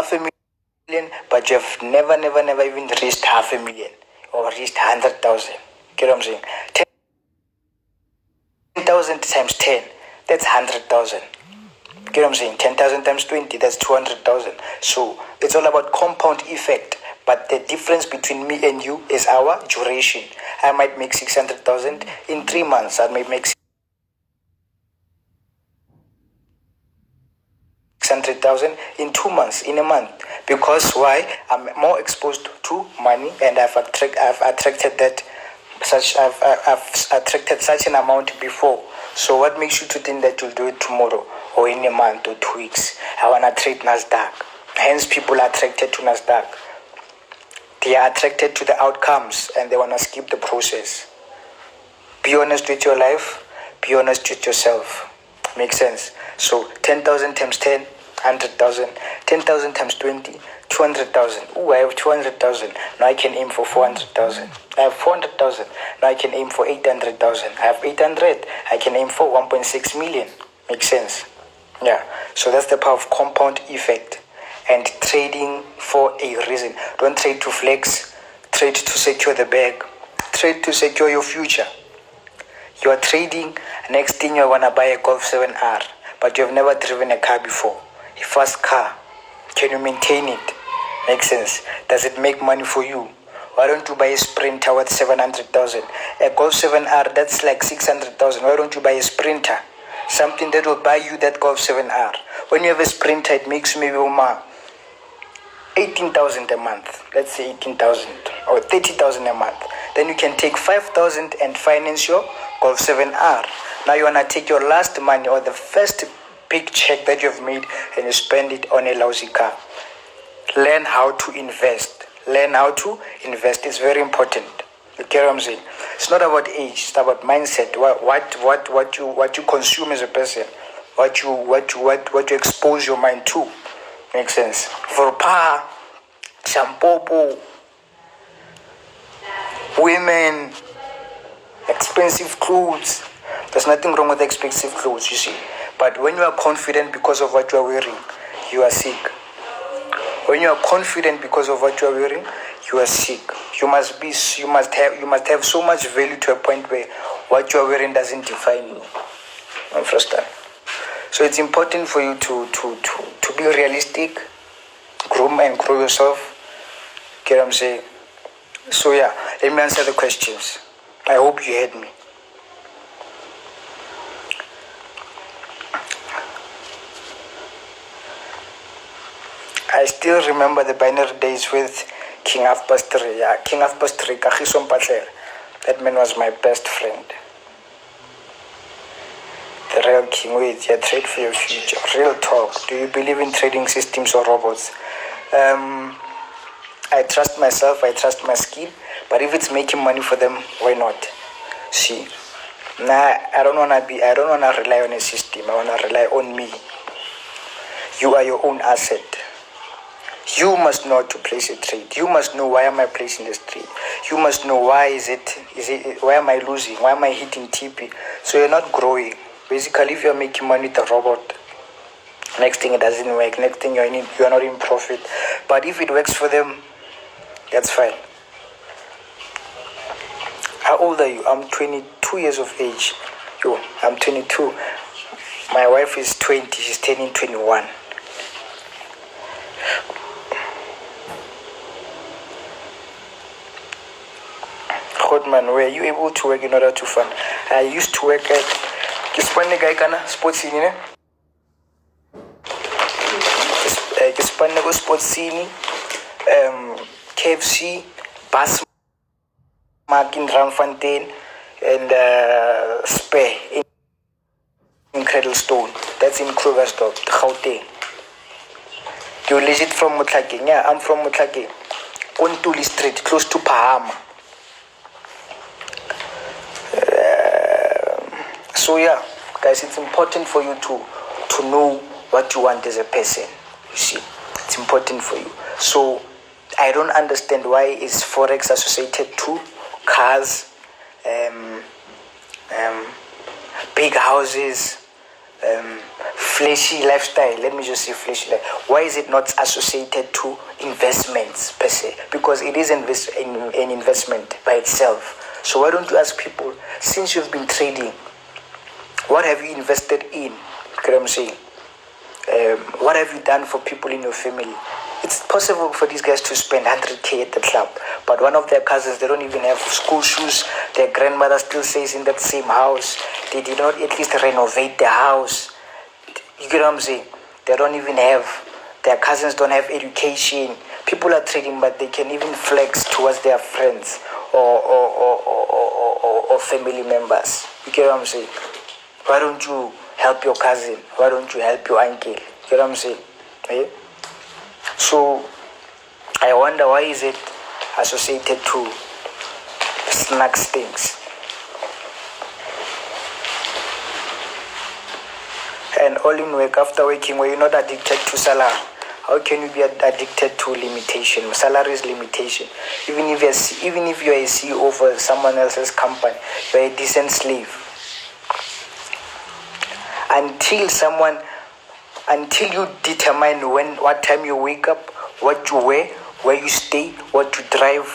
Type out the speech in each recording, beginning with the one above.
500,000, but you have never even reached 500,000 or reached 100,000. Get what I'm saying? 10,000 times 10, that's 100,000. Get what I'm saying? 10,000 times 20, that's 200,000. So it's all about compound effect. But the difference between me and you is our duration. I might make 600,000 in 3 months. I might make 600,000 in 2 months, in a month. Because why? I'm more exposed to money, and I've attracted such an amount before. So what makes you to think that you'll do it tomorrow or in a month or 2 weeks? I wanna trade Nasdaq. Hence, people are attracted to Nasdaq. They are attracted to the outcomes and they want to skip the process. Be honest with your life. Be honest with yourself. Makes sense? So 10,000 times 10, 100,000. 10,000 times 20, 200,000. Oh, I have 200,000. Now I can aim for 400,000. I have 400,000. Now I can aim for 800,000. I have 800. I can aim for 1.6 million. Makes sense? Yeah. So that's the power of compound effect. And trading for a reason. Don't trade to flex. Trade to secure the bag. Trade to secure your future. You are trading. Next thing you want to buy a Golf 7R. But you have never driven a car before. A fast car. Can you maintain it? Makes sense. Does it make money for you? Why don't you buy a Sprinter worth 700,000? A Golf 7R, that's like 600,000. Why don't you buy a Sprinter? Something that will buy you that Golf 7R. When you have a Sprinter, it makes maybe 18,000 a month. Let's say 18,000 or 30,000 a month. Then you can take 5,000 and finance your Golf 7R. Now you want to take your last money or the first big check that you've made and you spend it on a lousy car. Learn how to invest. Learn how to invest. It's very important. You get what I'm saying? It's not about age. It's about mindset. What you consume as a person. What you expose your mind to. Makes sense. For pa, shampoo, women, expensive clothes. There's nothing wrong with expensive clothes, you see. But when you are confident because of what you are wearing, you are sick. When you are confident because of what you are wearing, you are sick. You must have so much value to a point where what you are wearing doesn't define you. Understand? So it's important for you to be realistic, groom and grow yourself. Get what I'm saying? So yeah, let me answer the questions. I hope you heard me. I still remember the binary days with King of Pastry. Yeah, King of Pastry, Kagiso Mpatler. That man was my best friend. The real king. Wait, yeah, trade for your future. Real talk. Do you believe in trading systems or robots? I trust myself, I trust my skill, but if it's making money for them, why not? See, I don't wanna rely on a system. I wanna rely on me. You are your own asset. You must know how to place a trade. You must know why am I placing this trade. You must know why why am I losing? Why am I hitting TP? So you're not growing. Basically, if you're making money with a robot, next thing it doesn't work. Next thing you're not in profit. But if it works for them, that's fine. How old are you? I'm 22 years of age. I'm 22. My wife is 20. She's turning 21. Godman, were you able to work in order to fund? I used to work at Kispane Gaikana Sports Scene. Kispane Sports Scene, KFC, Bas Mark in Ramfontein, and Spare in Cradlestone. That's in Krugersdorp, Gauteng. You're legit from Mutlake? Yeah, I'm from Mutlake. On Tuli Street, close to Pahama. So yeah, guys, it's important for you to know what you want as a person. You see, it's important for you. So I don't understand why is Forex associated to cars, big houses, flashy lifestyle. Let me just say flashy life. Why is it not associated to investments per se? Because it is an investment by itself. So why don't you ask people, since you've been trading, what have you invested in? You get what I'm saying? What have you done for people in your family? It's possible for these guys to spend 100K at the club, but one of their cousins, they don't even have school shoes. Their grandmother still stays in that same house. They did not at least renovate the house. You get what I'm saying? They don't even have, their cousins don't have education. People are trading, but they can even flex towards their friends or family members. You get what I'm saying? Why don't you help your cousin? Why don't you help your uncle? You get what I'm saying? Eh? So I wonder, why is it associated to snacks things? And all in work, after working, where you're not addicted to salary, how can you be addicted to limitation? Salary is limitation. Even if you're a CEO for someone else's company, you're a decent slave. Until you determine what time you wake up, what you wear, where you stay, what you drive,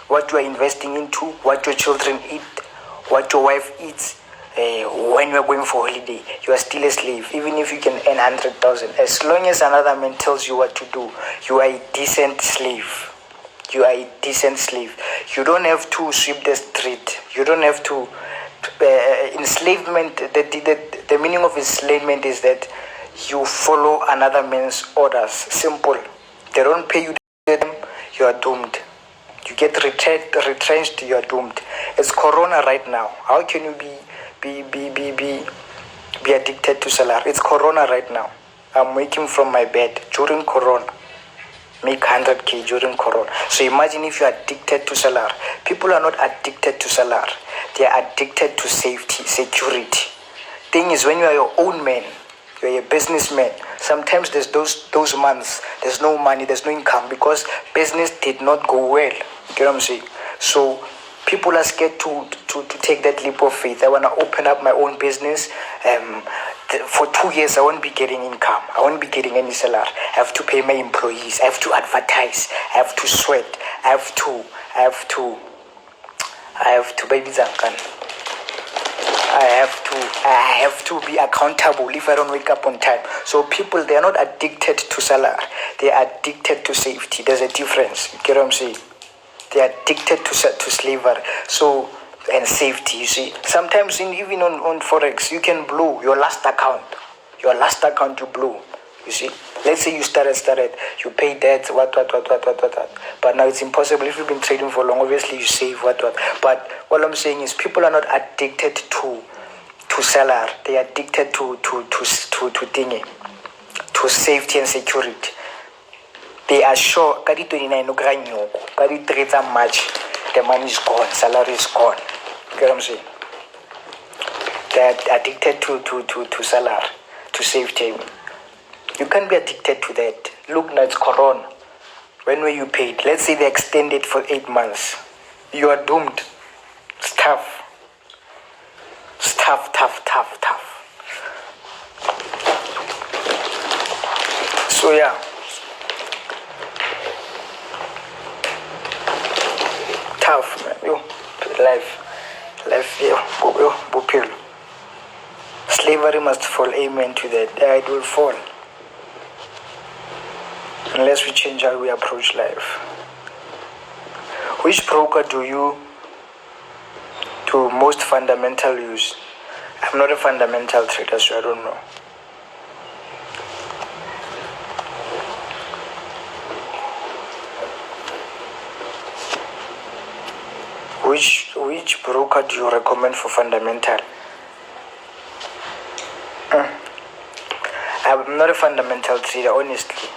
what you are investing into, what your children eat, what your wife eats, when you are going for holiday, you are still a slave. Even if you can earn 100,000, as long as another man tells you what to do, you are a decent slave. You are a decent slave. You don't have to sweep the street. You don't have to. Enslavement. The meaning of enslavement is that you follow another man's orders. Simple. They don't pay you them, you are doomed. You get retrenched, you are doomed. It's Corona right now. How can you be addicted to salary? It's Corona right now. I'm waking from my bed during Corona. Make 100K during Corona. So imagine if you are addicted to salary. People are not addicted to salary. They are addicted to safety, security. Thing is, when you are your own man, you're a businessman, sometimes there's those months, there's no money, there's no income because business did not go well. You get what I'm saying? So people are scared to take that leap of faith. I want to open up my own business. For 2 years, I won't be getting income. I won't be getting any salary. I have to pay my employees. I have to advertise. I have to sweat. I have to baby Zankan. I have to be accountable if I don't wake up on time. So people, they are not addicted to salary. They are addicted to safety. There's a difference. You get what I'm saying? They are addicted to slavery. So, and safety, you see. Sometimes even on Forex, you can blow your last account. Your last account you blow. You see. Let's say you started, you pay debts, what. But now it's impossible. If you've been trading for long, obviously you save, what. But what I'm saying is people are not addicted to salary. They are addicted to thingy, to safety and security. They are sure, kadi 29 no granyoko, kadi trades are much, the money is gone, salary is gone. You get what I'm saying? They are addicted to salary, to safety. You can't be addicted to that. Look, now it's Corona. When were you paid? Let's say they extend it for 8 months. You are doomed. It's tough. It's tough. So yeah. Tough, man. Life, yo. Slavery must fall. Amen to that. It will fall. Unless we change how we approach life. Which broker do you do most fundamental use? I'm not a fundamental trader, so I don't know. Which broker do you recommend for fundamental? I'm not a fundamental trader, honestly.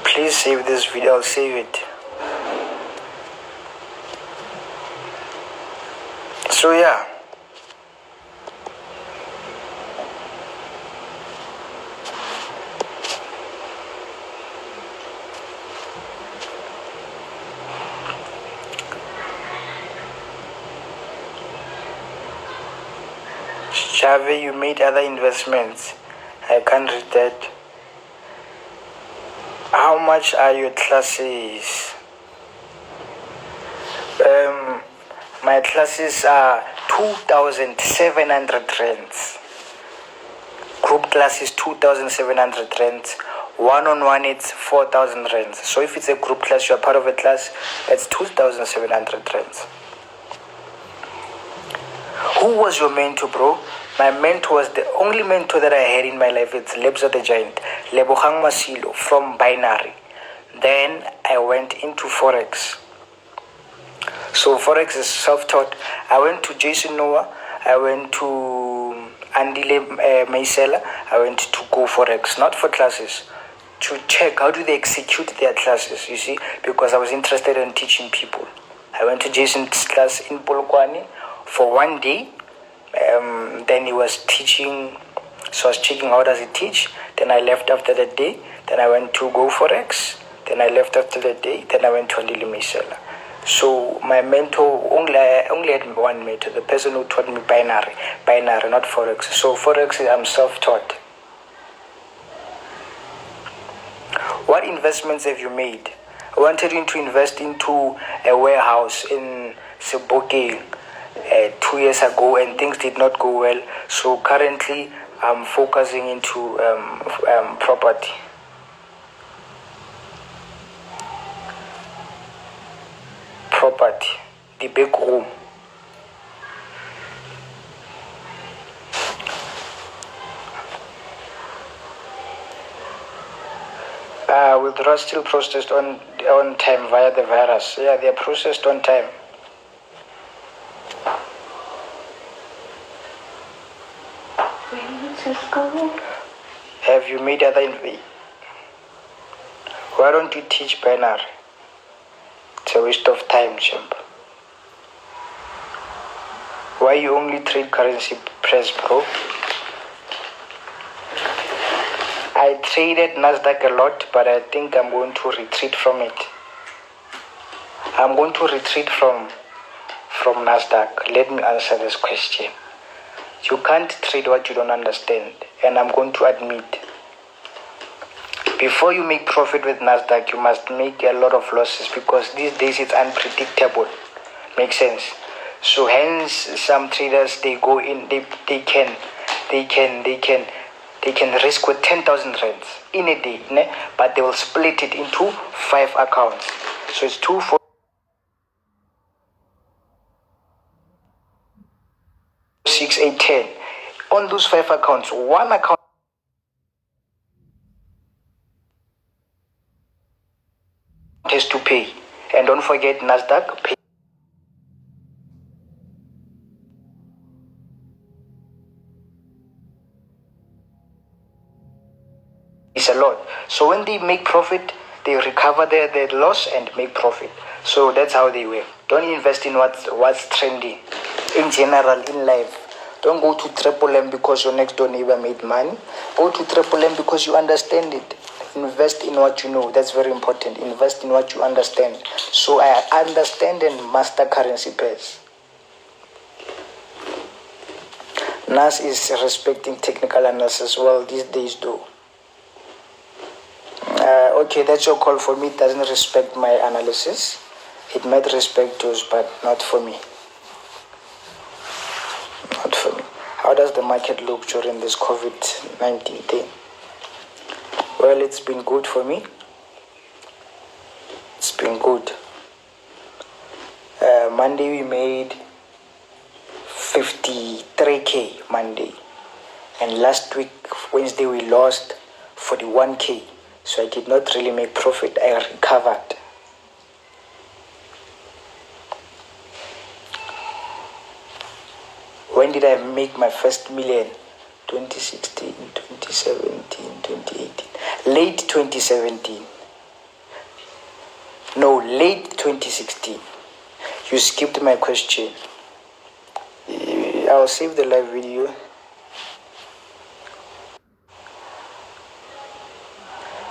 Please save this video. I'll save it. So yeah. Jave, you made other investments. I can't read that. How much are your classes? My classes are 2,700 rands. Group class is 2,700 rands. One-on-one it's 4,000 rands. So if it's a group class, you're part of a class, it's 2,700 rands. Who was your mentor, bro? My mentor was the only mentor that I had in my life. It's Lebza the Giant, Lebogang Masilo from Binary. Then I went into Forex. So Forex is self-taught. I went to Jason Noah. I went to Andile Maisela. I went to Go Forex, not for classes, to check how do they execute their classes, you see, because I was interested in teaching people. I went to Jason's class in Polokwane for 1 day. Then he was teaching, so I was checking how does he teach. Then I left after that day. Then I went to Go Forex. Then I left after that day. Then I went to Andile Maisela. So my mentor, I only had one mentor, the person who taught me binary, not Forex. So Forex, I'm self-taught. What investments have you made? I wanted to invest into a warehouse in Sebokeng 2 years ago, and things did not go well. So currently, I'm focusing into property. The big room. Withdrawal still processed on time via the virus. Yeah, they are processed on time. Have you made other Why don't you teach binary? It's a waste of time, champ. Why you only trade currency press, bro? I traded Nasdaq a lot, but I think I'm going to retreat from it. I'm going to retreat from Nasdaq. Let me answer this question. You can't trade what you don't understand, and I'm going to admit. Before you make profit with Nasdaq, you must make a lot of losses because these days it's unpredictable. Makes sense? So hence some traders they go in, they can risk with 10,000 rands in a day, but they will split it into 5 accounts. So it's 2, 4, 6, 8, 10. On those 5 accounts, one account has to pay. And don't forget Nasdaq pay. It's a lot. So when they make profit, they recover their loss and make profit. So that's how they work. Don't invest in what's trendy. In general, in life. Don't go to Triple M because your next door neighbor made money. Go to Triple M because you understand it. Invest in what you know. That's very important. Invest in what you understand. So I understand and master currency pairs. NAS is respecting technical analysis well these days though. Okay, that's your call. For me. It doesn't respect my analysis. It might respect yours, but not for me. Not for me. How does the market look during this COVID-19 thing? Well, it's been good for me. It's been good. Monday we made 53k Monday. And last week, Wednesday, we lost 41k. So I did not really make profit. I recovered. When did I make my first million? 2016, 2017, 2018. Late 2017. No, late 2016. You skipped my question. I'll save the live video.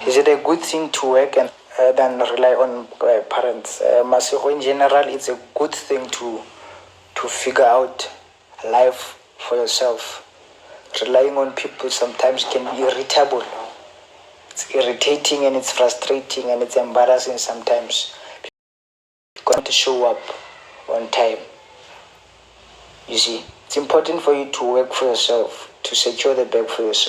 Is it a good thing to work and than rely on parents? Masiko, in general, it's a good thing to figure out life for yourself. relying on people sometimes can be irritable. It's irritating and it's frustrating and it's embarrassing sometimes. You've got to show up on time. You see, it's important for you to work for yourself, to secure the bag for yourself.